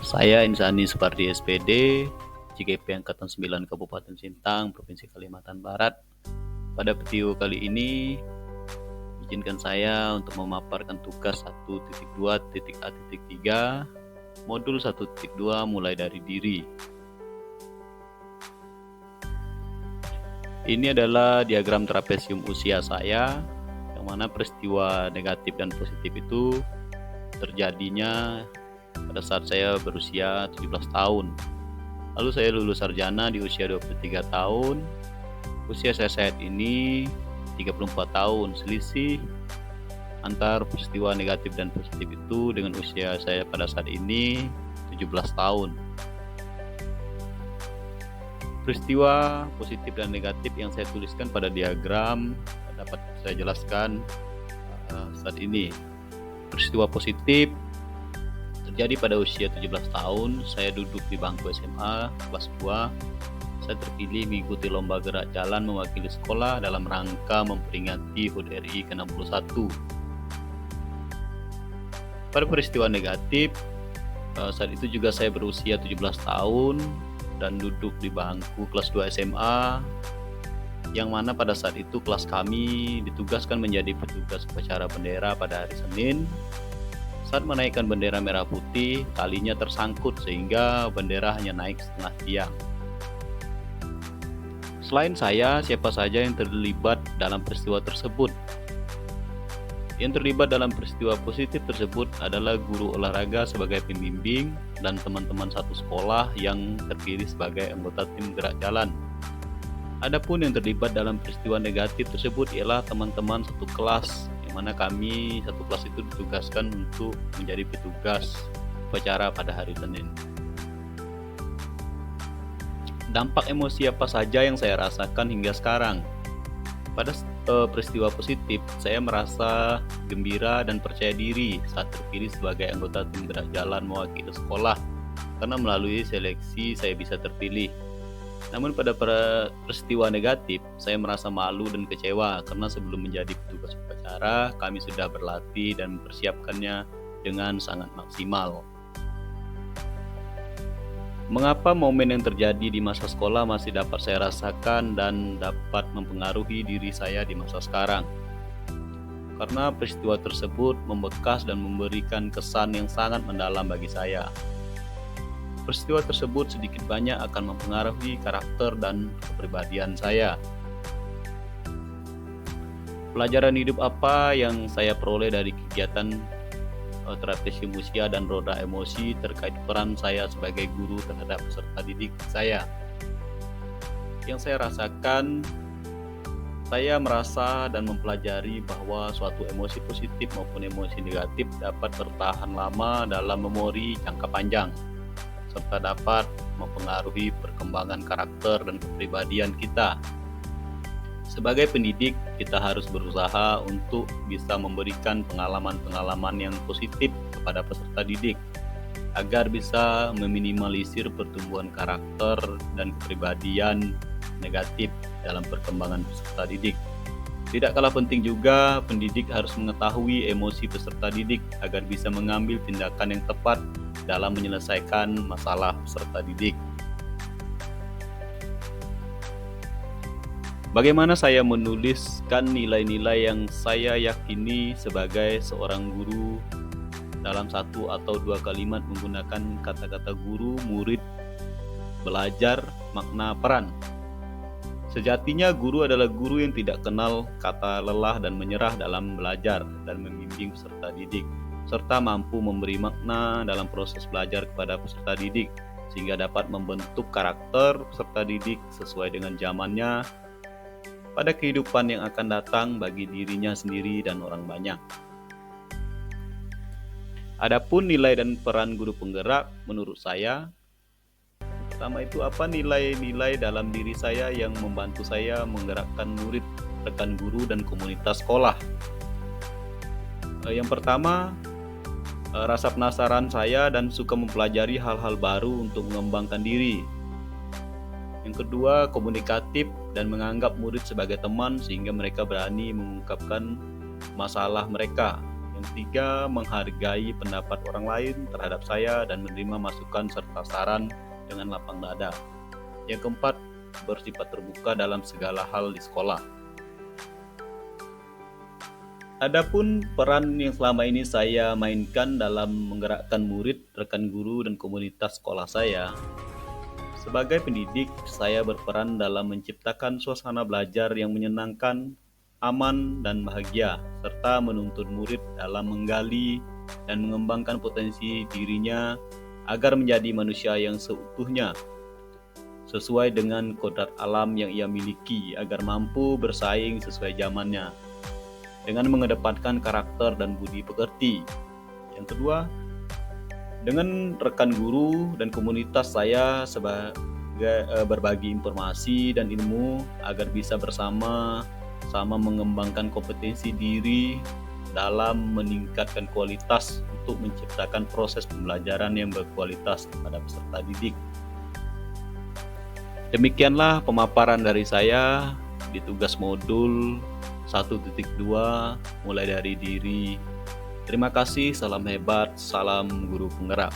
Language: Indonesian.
Saya Insani Supardi SPD, JGP Angkatan 9 Kabupaten Sintang, Provinsi Kalimantan Barat. Pada video kali ini, izinkan saya untuk memaparkan tugas 1.2.A.3, modul 1.2 mulai dari diri. Ini adalah diagram trapesium usia saya, yang mana peristiwa negatif dan positif itu terjadinya pada saat saya berusia 17 tahun. Lalu saya lulus sarjana di usia 23 tahun. Usia saya saat ini 34 tahun. Selisih antar peristiwa negatif dan positif itu dengan usia saya pada saat ini 17 tahun. Peristiwa positif dan negatif yang saya tuliskan pada diagram dapat saya jelaskan saat ini. Peristiwa positif terjadi pada usia 17 tahun. Saya duduk di bangku SMA kelas 2. Saya terpilih mengikuti lomba gerak jalan mewakili sekolah dalam rangka memperingati HUT RI ke-61. Pada peristiwa negatif, saat itu juga saya berusia 17 tahun dan duduk di bangku kelas 2 SMA, yang mana pada saat itu kelas kami ditugaskan menjadi petugas upacara bendera pada hari Senin. Saat menaikkan bendera merah putih, talinya tersangkut sehingga bendera hanya naik setengah tiang. Selain saya, siapa saja yang terlibat dalam peristiwa tersebut? Yang terlibat dalam peristiwa positif tersebut adalah guru olahraga sebagai pembimbing dan teman-teman satu sekolah yang terpilih sebagai anggota tim gerak jalan. Adapun yang terlibat dalam peristiwa negatif tersebut ialah teman-teman satu kelas, yang mana kami satu kelas itu ditugaskan untuk menjadi petugas upacara pada hari Senin. Dampak emosi apa saja yang saya rasakan hingga sekarang? Pada peristiwa positif, saya merasa gembira dan percaya diri saat terpilih sebagai anggota tim gerak jalan mewakili sekolah, karena melalui seleksi saya bisa terpilih. Namun pada peristiwa negatif, saya merasa malu dan kecewa karena sebelum menjadi petugas upacara, kami sudah berlatih dan mempersiapkannya dengan sangat maksimal. Mengapa momen yang terjadi di masa sekolah masih dapat saya rasakan dan dapat mempengaruhi diri saya di masa sekarang? Karena peristiwa tersebut membekas dan memberikan kesan yang sangat mendalam bagi saya. Peristiwa tersebut sedikit banyak akan mempengaruhi karakter dan kepribadian saya. Pelajaran hidup apa yang saya peroleh dari kegiatan trapesium usia dan roda emosi terkait peran saya sebagai guru terhadap peserta didik saya? Yang saya rasakan, saya merasa dan mempelajari bahwa suatu emosi positif maupun emosi negatif dapat bertahan lama dalam memori jangka panjang, serta dapat mempengaruhi perkembangan karakter dan kepribadian kita. Sebagai pendidik, kita harus berusaha untuk bisa memberikan pengalaman-pengalaman yang positif kepada peserta didik, agar bisa meminimalisir pertumbuhan karakter dan kepribadian negatif dalam perkembangan peserta didik. Tidak kalah penting juga, pendidik harus mengetahui emosi peserta didik agar bisa mengambil tindakan yang tepat dalam menyelesaikan masalah peserta didik. Bagaimana saya menuliskan nilai-nilai yang saya yakini sebagai seorang guru dalam satu atau dua kalimat menggunakan kata-kata guru, murid, belajar, makna, peran? Sejatinya guru adalah guru yang tidak kenal kata lelah dan menyerah dalam belajar dan membimbing peserta didik, serta mampu memberi makna dalam proses belajar kepada peserta didik, sehingga dapat membentuk karakter peserta didik sesuai dengan zamannya pada kehidupan yang akan datang bagi dirinya sendiri dan orang banyak. Adapun nilai dan peran guru penggerak menurut saya, pertama itu apa nilai-nilai dalam diri saya yang membantu saya menggerakkan murid, rekan guru, dan komunitas sekolah. Yang pertama, rasa penasaran saya dan suka mempelajari hal-hal baru untuk mengembangkan diri. Yang kedua, komunikatif dan menganggap murid sebagai teman sehingga mereka berani mengungkapkan masalah mereka. Yang ketiga, menghargai pendapat orang lain terhadap saya dan menerima masukan serta saran dengan lapang dada. Yang keempat, bersifat terbuka dalam segala hal di sekolah. Adapun peran yang selama ini saya mainkan dalam menggerakkan murid, rekan guru, dan komunitas sekolah saya. Sebagai pendidik, saya berperan dalam menciptakan suasana belajar yang menyenangkan, aman, dan bahagia, serta menuntun murid dalam menggali dan mengembangkan potensi dirinya agar menjadi manusia yang seutuhnya, sesuai dengan kodrat alam yang ia miliki agar mampu bersaing sesuai zamannya, dengan mengedepankan karakter dan budi pekerti. Yang kedua, dengan rekan guru dan komunitas saya sebagai berbagi informasi dan ilmu agar bisa bersama-sama mengembangkan kompetensi diri dalam meningkatkan kualitas untuk menciptakan proses pembelajaran yang berkualitas kepada peserta didik. Demikianlah pemaparan dari saya di tugas modul 1.2 mulai dari diri. Terima kasih, salam hebat, salam guru penggerak.